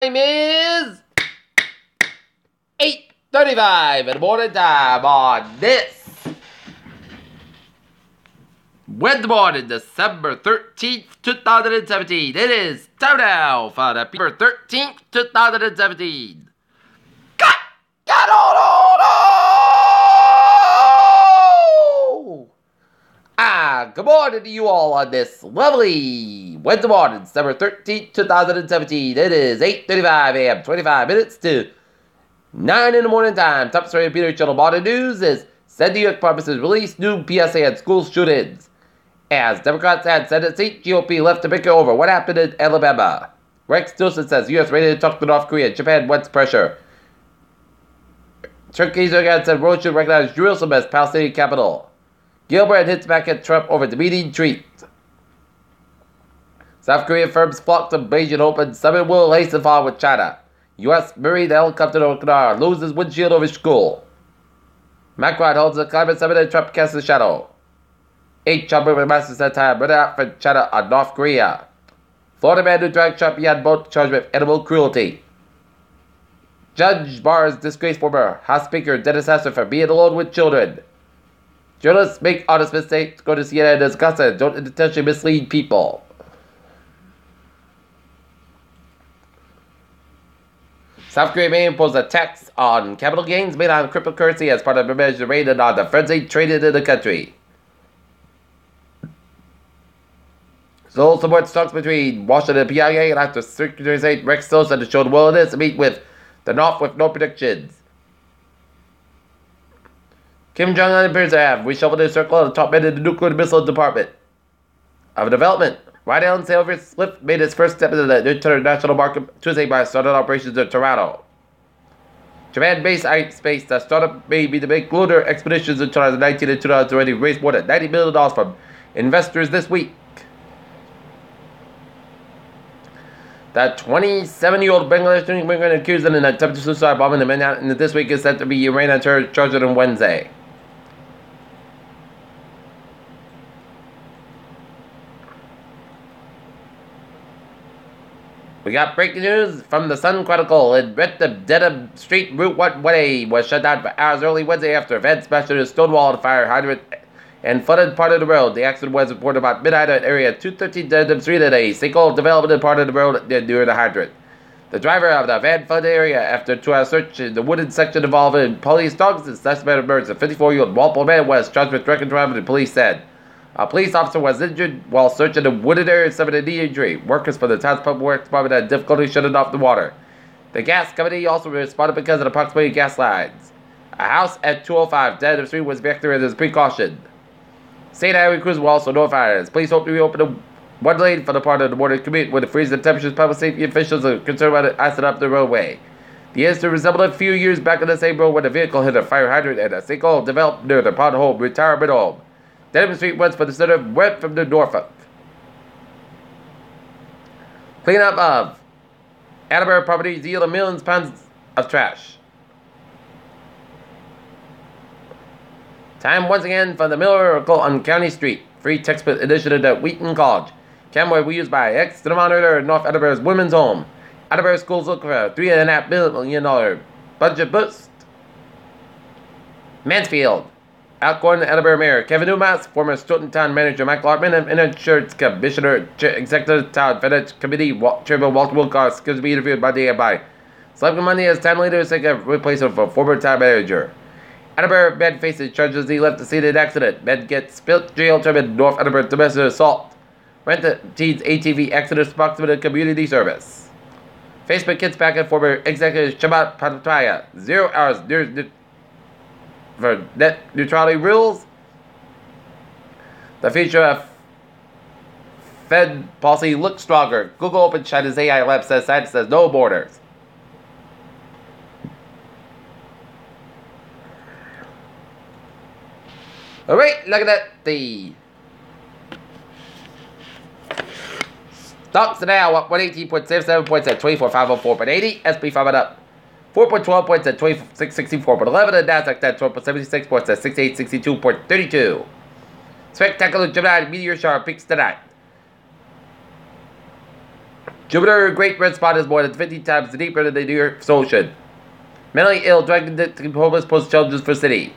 Time is 8:35 in the morning time on this Wednesday morning, December 13th, 2017. It is time now for the December 13th, 2017. Good morning to you all on this lovely Wednesday morning, December 13th, 2017. It is 8:35 a.m., 25 minutes to 9 in the morning time. Top story of Peter Channel Morning News is said New York promises release new PSA at school shootings. As Democrats had Senate seat, GOP left to bicker over what happened in Alabama. Rex Tillerson says U.S. ready to talk to North Korea. Japan wants pressure. Turkey's Erdogan said Rome should recognize Jerusalem as Palestinian capital. Gilbert hits back at Trump over the meeting treat. South Korean firms flock to Beijing Open. Summit will hasten forward with China. U.S. Marine helicopter to Okinawa loses windshield over school. Macron holds a climate summit and Trump casts a shadow. 8 Trump masters said time run out for China on North Korea. Florida man who dragged Trump behind boat charged with animal cruelty. Judge bars disgraced former House Speaker Dennis Hastert for being alone with children. Journalists make honest mistakes, go to CNN and discuss it, don't intentionally mislead people. South Korea may impose a tax on capital gains made on cryptocurrency as part of a measure rated on the frenzy traded in the country. Seoul supports talks between Washington and Pyongyang, and after Secretary of State Rex Tillerson has shown willingness to meet with the North with no predictions. Kim Jong-un appears to have reshuffled his circle of the top men in the nuclear missile department. Of development, Rhode Island sailor Swift made its first step into the international market Tuesday by starting operations in Toronto. Japan-based iSpace, the startup made to make lunar expeditions in 2019 and 2020, raised more than $90 million from investors this week. The 27-year-old Bangladeshi immigrant accused in an attempted suicide bombing in Manhattan this week is said to be Iranian terror charged on Wednesday. We got breaking news from the Sun Chronicle. It read the Dedham Street Route 1A was shut down for hours early Wednesday after a van smashed into a stone wall and fire hydrant and flooded part of the road. The accident was reported about midnight at area 213 Dedham Street at a single development in part of the road near the hydrant. The driver of the van fled the area after a 2-hour search in the wooded section involving police dogs and suspected murders. A 54-year-old Walpole man was charged with drunk driving, the police said. A police officer was injured while searching the wooded area and suffered a knee injury. Workers for the town's public works department had difficulty shutting off the water. The gas company also responded because of the proximity gas lines. A house at 205 Dedham Street was evacuated as a precaution. State highway crews were also notified. Police hope to reopen the one lane for the part of the border commute with the freezing temperatures. Public safety officials are concerned about it icing up the roadway. The incident resembled a few years back on the same road when a vehicle hit a fire hydrant and a sinkhole developed near the Pond Home retirement home. Dedham Street west for the center went from the Norfolk. Cleanup of Attleboro properties yielded millions of pounds of trash. Time once again for the Miracle on County Street free textbook initiative at Wheaton College. Camera we used by X to the monitor North Attleboro's women's home. Attleboro schools look for a $3.5 million budget boost. Mansfield. Outgoing Attleboro Mayor Kevin Newmass, former Stoughton Town Manager Michael Hartman, and Insurance Commissioner Executive Town Finance Committee Chairman Walter Wilcox scheduled to be interviewed by the AFI. Selecting Monday as time leader to take a replacement for former town manager. Attleboro man faces charges he left the scene of the accident. Men get spilt jail term in North Attleboro domestic assault. Rent the teens ATV accident proximate to community service. Facebook kids back at former executive Shabat Pataya. 0 hours for net neutrality rules. The future of Fed policy looks stronger. Google opened China's AI lab, says no borders. Alright, look at that. The stocks are now up 118.77 points at 24,504.80. SP 500 up 4.12 points at 2664.11. And Nasdaq at 12.76 points at 6862.32. Spectacular Gemini meteor shower peaks tonight. Jupiter, great red spot is more than 50 times deeper than the New York Ocean. Mentally ill, dragging the homeless post challenges for city.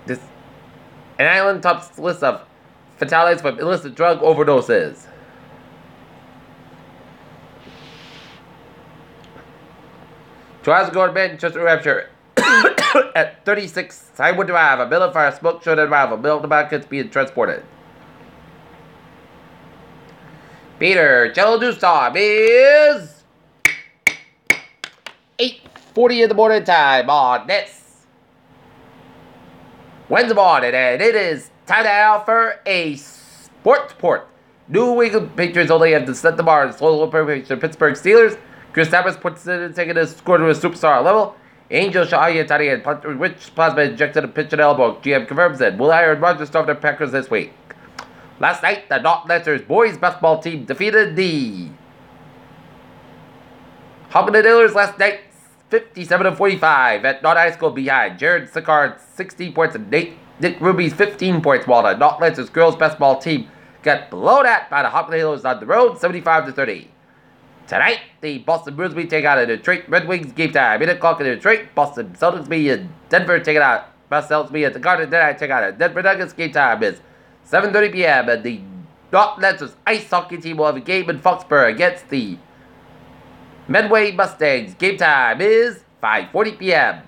An island tops list of fatalities from illicit drug overdoses. Tries to go to Manchester, New Hampshire. At 36 Highwood Drive, a bill of fire smoke showed at arrival. A bill of tobacco being transported. Peter, Jello News time is 8:40 in the morning time on this Wednesday morning, and it is time now for a sports report. New England Patriots only have to set the bar in slow preparation. Pittsburgh Steelers. Chris Tapas puts it taking his score to a superstar level. Angel Shahaya Tani and Rich Plasma injected a pitch and elbow. GM confirms it. Will Aaron Rodgers start the Packers this week? Last night, the North Lancers boys basketball team defeated the Hockenden Oilers last night, 57-45 at North High School behind Jared Sicard 16 points and Nick Ruby's 15 points, while the North Lancers girls basketball team got blown out by the Hockenden Oilers on the road, 75-30. Tonight, the Boston Bruins will take out the Detroit Red Wings game time. 8 o'clock in Detroit. Boston Celtics be in Denver taking out Boston Celtics be at the Garden. Then I take out the Denver Nuggets game time is 7:30 p.m. and the North Lancers ice hockey team will have a game in Foxborough against the Medway Mustangs. Game time is 5:40 p.m.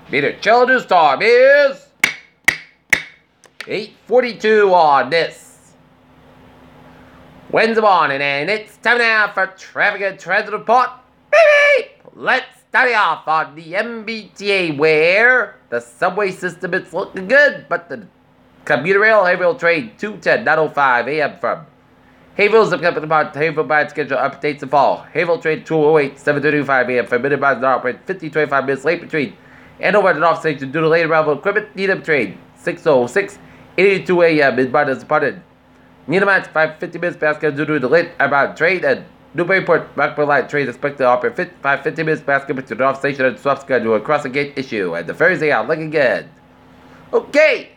Peter Jello News time is 8:42 on this Wednesday morning, and it's time now for Traffic and Transit Report. Beep! Let's start off on the MBTA, where the subway system is looking good, but the commuter rail Hayville train 210 9:05 a.m. from Hayville zip code about Hayville by schedule updates and fall. Hayville train 208 7:35 a.m. from Minute by operate 50-25 minutes late between Andover and North Station due to late arrival equipment. Needham train 606 82 a.m. in Barnes departed. Needham at 5:50 minutes past schedule due to the late about train, and Newburyport Rockport Line train is expected to operate 5:50 minutes past schedule to the North Station and swap schedule across the gate issue. And the ferries are looking good. Okay,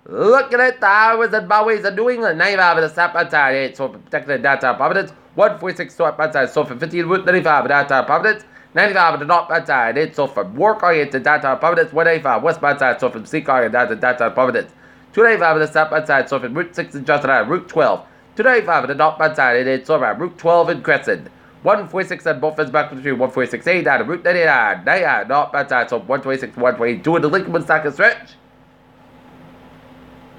looking at the highways and byways of New England. 95 at the southbound side, 8 so for protected in downtown Providence. 146 southbound side, so for 15 Route 95 in downtown Providence. 95 at the northbound side, 8 so from York oriented downtown Providence. 185 westbound side, so from Seacar and down to downtown Providence. 295 at the southbound side, so from Route 6 in Johnson Island, Route 12. 295 at the northbound side, and it's over Route 12 in Crescent. 146 on both ends back between 146A down to Route 99. 99 northbound side, so 126 122 in the Lincoln Stockton stretch.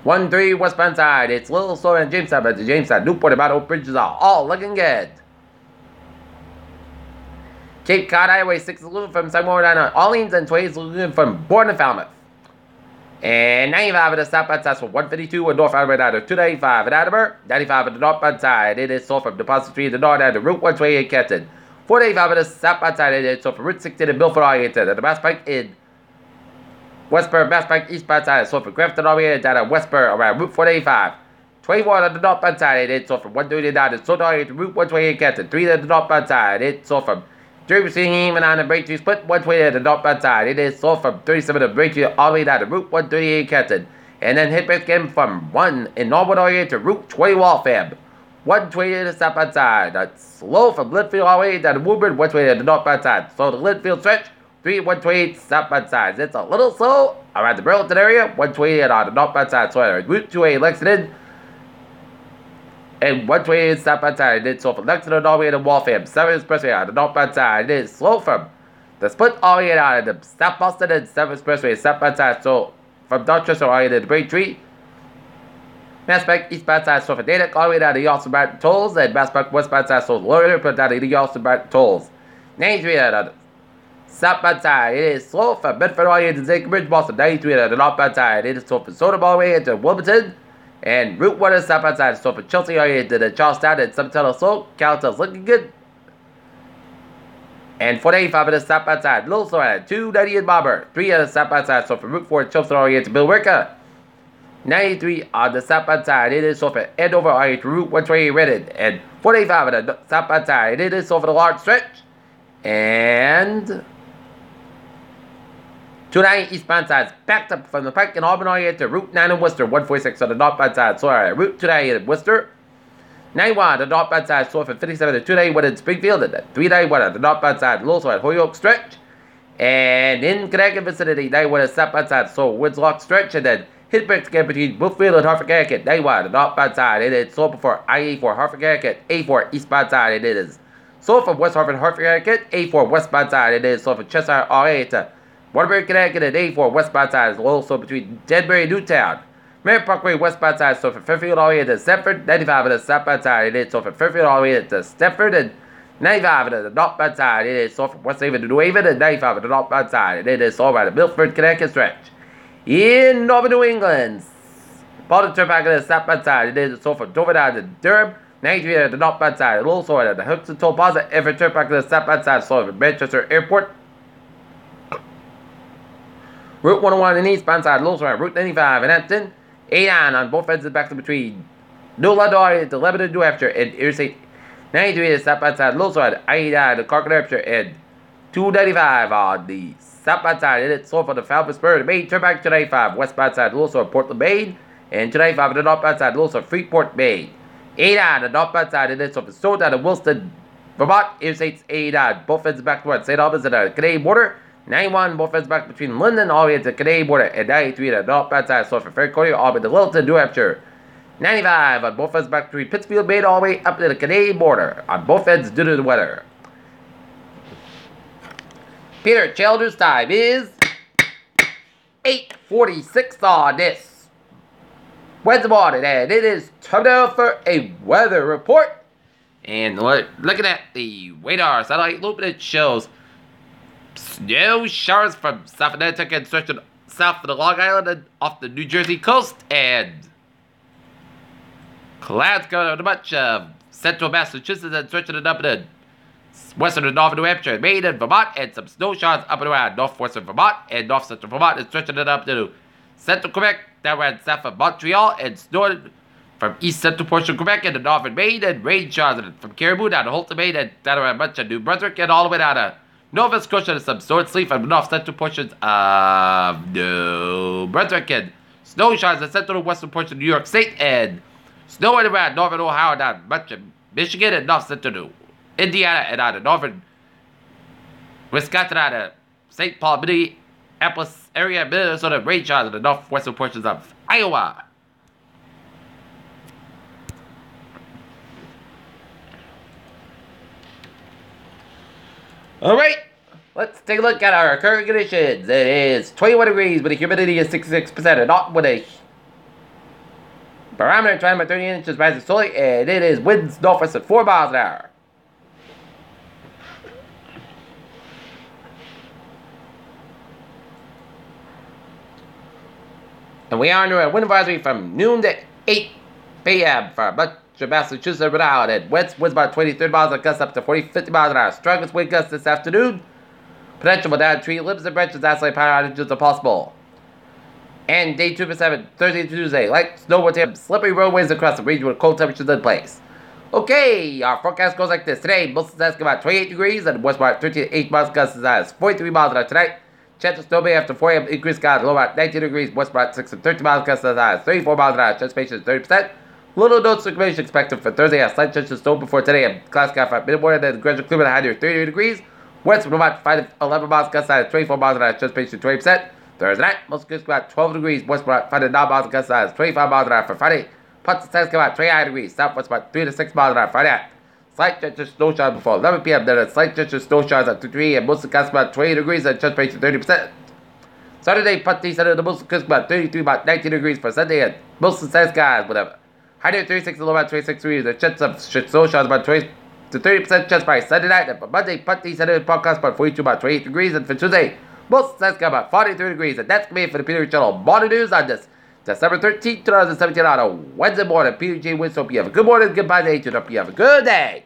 13 westbound side, it's Little Slow and Jamestown, but the Jamestown, Newport, and Mount Hope bridges are all looking good. Cape Cod Highway 6 is looking from somewhere down to Orleans, and 20 is looking from Bourne to Falmouth. And 95 at the southbound side, so 152 in North Alabama down to 295 at Attleboro. 95 at the northbound side, it is so from Depository in the north down to Route 128 in Canton. 485 at the southbound side, it is so from Route 16 in Milford oriented. At the Mass Pike in Westboro, Mass Pike eastbound side, so from Grafton oriented down to Westboro around Route 485. 21 on the northbound side, it is so from 139 to South oriented Route 128 in Canton. 3 at the northbound side, it's so from Derby and on the Braintree split 120 at the northbound side. It is sold from 37 of Braintree all the way down to Route 138 Canton. And then hit back again from 1 in Norwood area to Route 20 Waltham. 120 at the southbound side. That's slow from Linfield all the way down to Woburn. 120 at the northbound side. So the Linfield stretch, 128 southbound sides. It's a little slow around the Burlington area. 120 on the northbound side. So Route 28 Lexington. And 128 southbound side, it is slow from Lexington all the way to Waltham. 7 Expressway on the northbound side, it is slow from the split all the way down to South Boston and 7 Expressway southbound side. So from Dorchester all the way to the Braintree. Mass Pike eastbound side, so from Natick all the way down to the Austin Barton Tolls. And Mass Pike westbound side, so lower put down to the Austin Barton Tolls. 93 on the southbound side, it is slow from Bedford all the way to Zachem Bridge, Boston. 93 on the northbound side, it is slow from Sodom all the way into Wilmington. And Route 1 is southbound side, so for Chelsea area to the Charlestown and Subtello Slow, Cowtown's looking good. And 485 on the southbound side, Little Slow at 290 in Marlborough. 3 on the southbound side, so for Route 4 Chelsea area to Billerica. 93 on the southbound side, it is so for Andover area to Route 128 Reddit. And 485 on the southbound side, it is so for the large stretch. And 290 eastbound sides backed up from the Pike in Auburn all the way to Route 9 in Worcester. 146 on the northbound side. Sorry, Route 290 in Worcester. 91 the northbound side, so for 57 to 291 in Springfield, and 391 on the northbound side, also at Holyoke Stretch. And in Connecticut vicinity, 91 is southbound side, so Winslow Stretch, and then hit breaks again between Brookfield and Hartford, Connecticut. 91 the northbound side, and it's sold before I-84 Hartford, Connecticut. 84 eastbound side, and it is sold from West Hartford, Hartford, Connecticut. 84 westbound side, and it is sold from Chester, RA to Waterbury, Connecticut, and 84 westbound side is also between Denbury and Newtown. Merritt Parkway westbound side, so from Fairfield all the way to Stepford. 95 on the southbound side, it is so from Fairfield all the way to Stepford, and 95 on the northbound side, it is so from West Haven to New Haven, and 95 on the northbound side, and it is sold by the Milford, Connecticut stretch. In Northern New England, Boston Turnpike on the southbound side, it is sold from Dover down to Durham. 93 on the northbound side, and also at the Hudson Toll Plaza. Everett Turnpike on the southbound side, sold from Manchester Airport. Route 101 on the eastbound side, also at Route 95 in Hampton. 89 on both ends of the back between New London to Lebanon, New Hampshire, and Interstate 93 on the southbound side, also at I-89 to Cork, New Hampshire, and 295 on the southbound side, and it's sold for the Falmouth-Spur, the Maine Turnpike, 295 westbound side, also at Portland, Maine, and 295 on the northbound side, also Freeport, Maine. 89 on the northbound side, and it's sold for sold out of Wilson, Vermont, Interstate 89, both ends back towards St. Albans and the Canadian border. 91 both ends back between London all the way to the Canadian border, and 93 on the northbound side, sold for Faircorner, Albany to Littleton, New Hampshire. 95 on both ends back between Pittsfield, Maine, all the way up to the Canadian border, on both ends due to the weather. Peter Childers' time is 8:46 on this Wednesday morning, and it is time now for a weather report. And looking at the radar satellite loop, it shows snow showers from South Atlantic and stretching south of the Long Island and off the New Jersey coast, and clouds going on much of central Massachusetts and stretching it up in western and northern New Hampshire, Maine and Vermont, and some snow showers up and around northwestern Vermont and north central Vermont, and stretching it up to central Quebec, down around south of Montreal, and snowing from east central portion of Quebec into northern Maine, and rain showers from Caribou down to Halton, Maine, and down around much of New Brunswick, and all the way down to Nova Scotia, and some snow and sleet from north central portions of New Brunswick, and snow showers in central and western portion of New York State, and snowing around northern Ohio, down much of Michigan, and north central Indiana, and out of northern Wisconsin, out of St. Paul, Minneapolis area, Minnesota, rain showers in the northwestern portions of Iowa. Alright, let's take a look at our current conditions. It is 21 degrees with a humidity of 66%, and not with a barometer 20 by 30 inches rising slowly, and it is winds northwest at 4 miles an hour. And we are under a wind advisory from noon to 8 p.m. for much of Massachusetts and Rhode Island, and winds about 20-30 miles and gusts up to 40-50 miles an hour. Strongest wind gusts this afternoon. Potential for down tree limbs and branches, isolated power outages are possible. And day 2 for 7, Thursday and Tuesday, light snow with slippery roadways across the region with cold temperatures in place. Okay, our forecast goes like this. Today, most of the about 28 degrees, and west part 13 to 8 miles gusts as high as 43 miles an hour tonight. Chance of snow may after 4 a.m. increased skies, low about 19 degrees, west part 6 to 13 miles gusts as high as 34 miles an hour. Anticipation is 30%. Little note circulation expected for Thursday. A slight chance of snow before today. A cloud sky for mid-morning, then gradual clear at a high near 30 degrees. West from about 5 to 11 miles gusts as high as 24 miles an hour. Anticipation 20%. Thursday night, most gusts about 12 degrees. West about 5 to 9 miles gusts as high as 25 miles an hour. For Friday, parts of the skies about 29 degrees. Southwest about 3 to 6 miles an hour. Friday night, slight chance of snow showers before 11 p.m. Then a slight chance of snow showers at 3 and most of the gusts about 20 degrees and anticipation 30%. Saturday, Putney Center, the most gusts about 33, about 19 degrees for Sunday, and most of the skies, whatever. High near 36 and low about 26 degrees. The chance of snow showers about 20 to 30% chance by Sunday night. And for Monday, Putney Center podcast about 42, about 28 degrees. And for Tuesday, most skies got about 43 degrees. And that's going to be it for the Peter Channel Morning News on this December 13th, 2017 on a Wednesday morning. Peter J. Winston, hope you have a good morning, goodbye day, and hope you have a good day.